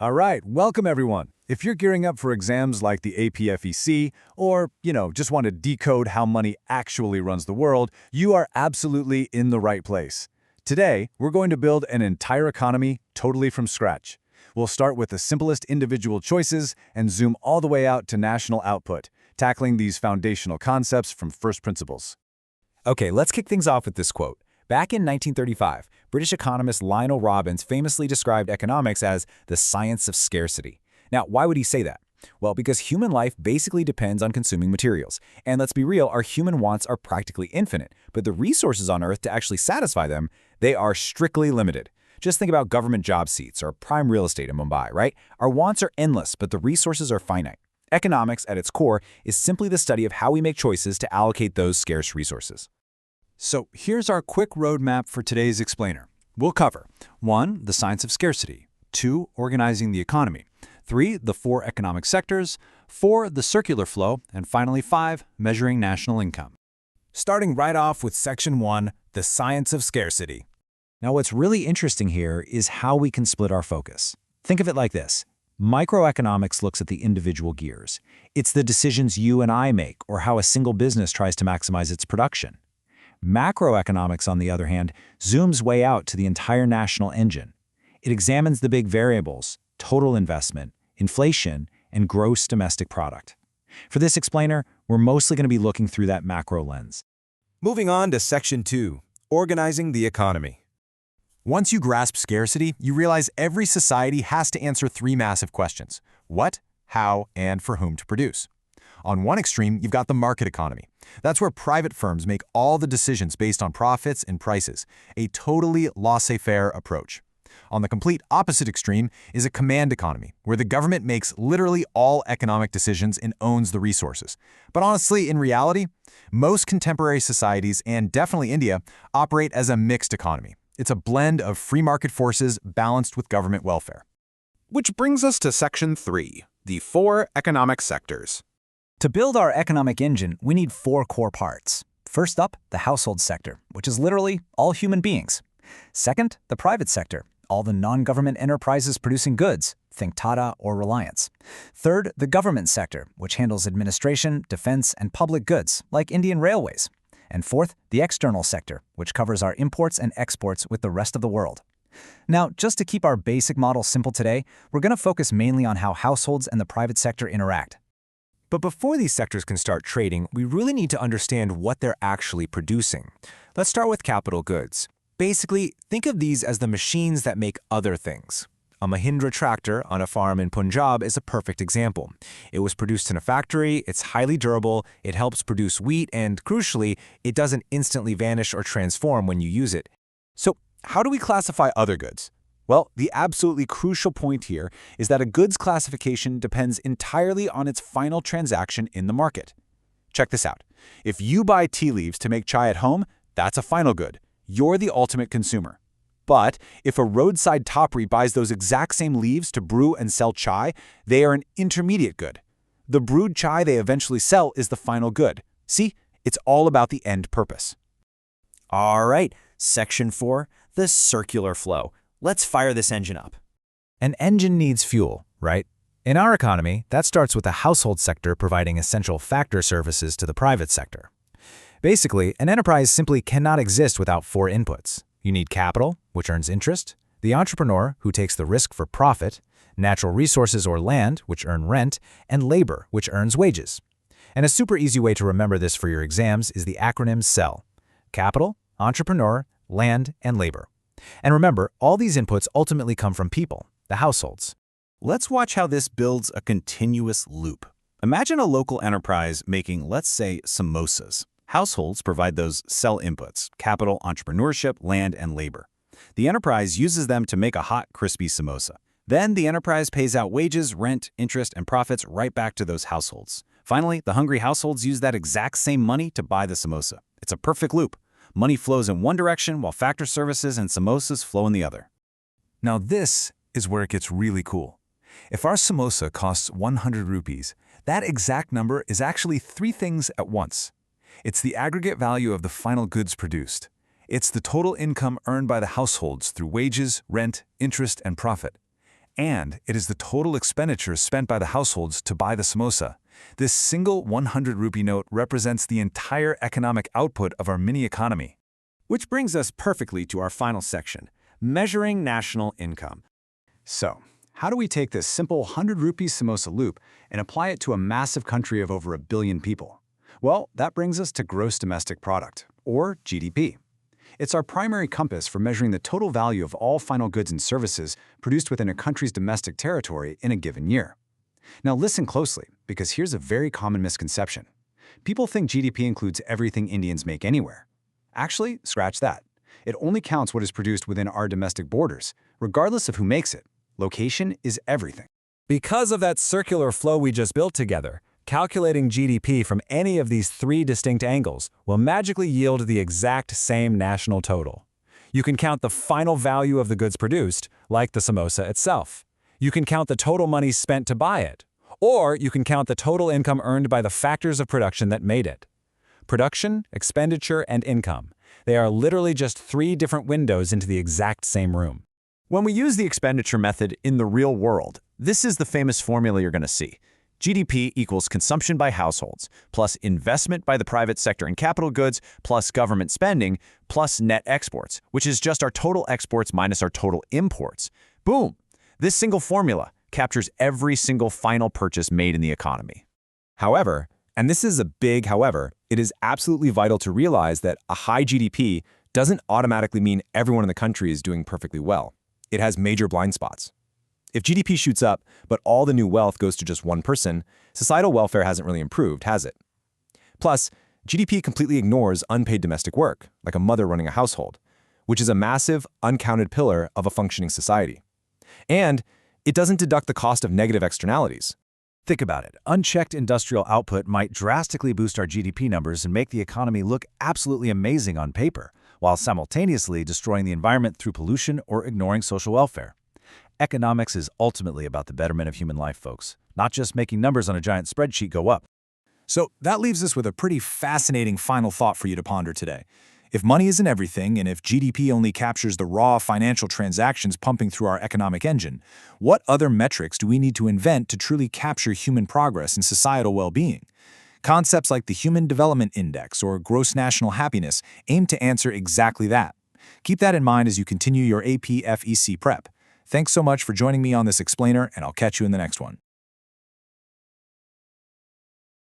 All right, welcome everyone. If you're gearing up for exams like the APFEC or, just want to decode how money actually runs the world, you are absolutely in the right place. Today, we're going to build an entire economy totally from scratch. We'll start with the simplest individual choices and zoom all the way out to national output, tackling these foundational concepts from first principles. Okay, let's kick things off with this quote. Back in 1935, British economist Lionel Robbins famously described economics as the science of scarcity. Now, why would he say that? Well, because human life basically depends on consuming materials. And let's be real, our human wants are practically infinite, but the resources on Earth to actually satisfy them, they are strictly limited. Just think about government job seats or prime real estate in Mumbai, right? Our wants are endless, but the resources are finite. Economics, at its core, is simply the study of how we make choices to allocate those scarce resources. So here's our quick roadmap for today's explainer. We'll cover 1. The science of scarcity, 2. Organizing the economy, 3. The 4 economic sectors, 4. The circular flow, and finally 5. Measuring national income. Starting right off with Section 1, the science of scarcity. Now, what's really interesting here is how we can split our focus. Think of it like this. Microeconomics looks at the individual gears. It's the decisions you and I make or how a single business tries to maximize its production. Macroeconomics, on the other hand, zooms way out to the entire national engine. It examines the big variables, total investment, inflation, and gross domestic product. For this explainer, we're mostly going to be looking through that macro lens. Moving on to Section 2, Organizing the Economy. Once you grasp scarcity, you realize every society has to answer 3 massive questions: what, how, and for whom to produce. On one extreme, you've got the market economy. That's where private firms make all the decisions based on profits and prices, a totally laissez-faire approach. On the complete opposite extreme is a command economy, where the government makes literally all economic decisions and owns the resources. But honestly, in reality, most contemporary societies, and definitely India, operate as a mixed economy. It's a blend of free market forces balanced with government welfare. Which brings us to Section 3, the 4 economic sectors. To build our economic engine, we need 4 core parts. First up, the household sector, which is literally all human beings. Second, the private sector, all the non-government enterprises producing goods, think Tata or Reliance. Third, the government sector, which handles administration, defense, and public goods, like Indian Railways. And fourth, the external sector, which covers our imports and exports with the rest of the world. Now, just to keep our basic model simple today, we're going to focus mainly on how households and the private sector interact. But before these sectors can start trading, we really need to understand what they're actually producing. Let's start with capital goods. Basically, think of these as the machines that make other things. A Mahindra tractor on a farm in Punjab is a perfect example. It was produced in a factory, it's highly durable, it helps produce wheat, and crucially, it doesn't instantly vanish or transform when you use it. So, how do we classify other goods? Well, the absolutely crucial point here is that a goods classification depends entirely on its final transaction in the market. Check this out. If you buy tea leaves to make chai at home, that's a final good. You're the ultimate consumer. But if a roadside toppary buys those exact same leaves to brew and sell chai, they are an intermediate good. The brewed chai they eventually sell is the final good. See, it's all about the end purpose. All right, Section 4, the circular flow. Let's fire this engine up. An engine needs fuel, right? In our economy, that starts with the household sector providing essential factor services to the private sector. Basically, an enterprise simply cannot exist without 4 inputs. You need capital, which earns interest, the entrepreneur, who takes the risk for profit, natural resources or land, which earn rent, and labor, which earns wages. And a super easy way to remember this for your exams is the acronym CEL: capital, entrepreneur, land, and labor. And remember, all these inputs ultimately come from people, the households. Let's watch how this builds a continuous loop. Imagine a local enterprise making, let's say, samosas. Households provide those CEL inputs: capital, entrepreneurship, land, and labor. The enterprise uses them to make a hot, crispy samosa. Then the enterprise pays out wages, rent, interest, and profits right back to those households. Finally, the hungry households use that exact same money to buy the samosa. It's a perfect loop. Money flows in one direction while factor services and samosas flow in the other. Now this is where it gets really cool. If our samosa costs 100 rupees, that exact number is actually 3 things at once. It's the aggregate value of the final goods produced. It's the total income earned by the households through wages, rent, interest, and profit. And it is the total expenditure spent by the households to buy the samosa. This single 100 rupee note represents the entire economic output of our mini-economy. Which brings us perfectly to our final section, measuring national income. So, how do we take this simple 100 rupee samosa loop and apply it to a massive country of over 1 billion people? Well, that brings us to gross domestic product, or GDP. It's our primary compass for measuring the total value of all final goods and services produced within a country's domestic territory in a given year. Now listen closely, because here's a very common misconception. People think GDP includes everything Indians make anywhere. Actually, scratch that. It only counts what is produced within our domestic borders, regardless of who makes it. Location is everything. Because of that circular flow we just built together, calculating GDP from any of these 3 distinct angles will magically yield the exact same national total. You can count the final value of the goods produced, like the samosa itself. You can count the total money spent to buy it. Or you can count the total income earned by the factors of production that made it. Production, expenditure, and income. They are literally just 3 different windows into the exact same room. When we use the expenditure method in the real world, this is the famous formula you're going to see. GDP equals consumption by households, plus investment by the private sector in capital goods, plus government spending, plus net exports, which is just our total exports minus our total imports. Boom! This single formula captures every single final purchase made in the economy. However, and this is a big however, it is absolutely vital to realize that a high GDP doesn't automatically mean everyone in the country is doing perfectly well. It has major blind spots. If GDP shoots up, but all the new wealth goes to just one person, societal welfare hasn't really improved, has it? Plus, GDP completely ignores unpaid domestic work, like a mother running a household, which is a massive, uncounted pillar of a functioning society. And it doesn't deduct the cost of negative externalities. Think about it. Unchecked industrial output might drastically boost our GDP numbers and make the economy look absolutely amazing on paper, while simultaneously destroying the environment through pollution or ignoring social welfare. Economics is ultimately about the betterment of human life, folks, not just making numbers on a giant spreadsheet go up. So that leaves us with a pretty fascinating final thought for you to ponder today. If money isn't everything, and if GDP only captures the raw financial transactions pumping through our economic engine, what other metrics do we need to invent to truly capture human progress and societal well-being? Concepts like the Human Development Index or gross national happiness aim to answer exactly that. Keep that in mind as you continue your APFEC prep. Thanks so much for joining me on this explainer, and I'll catch you in the next one.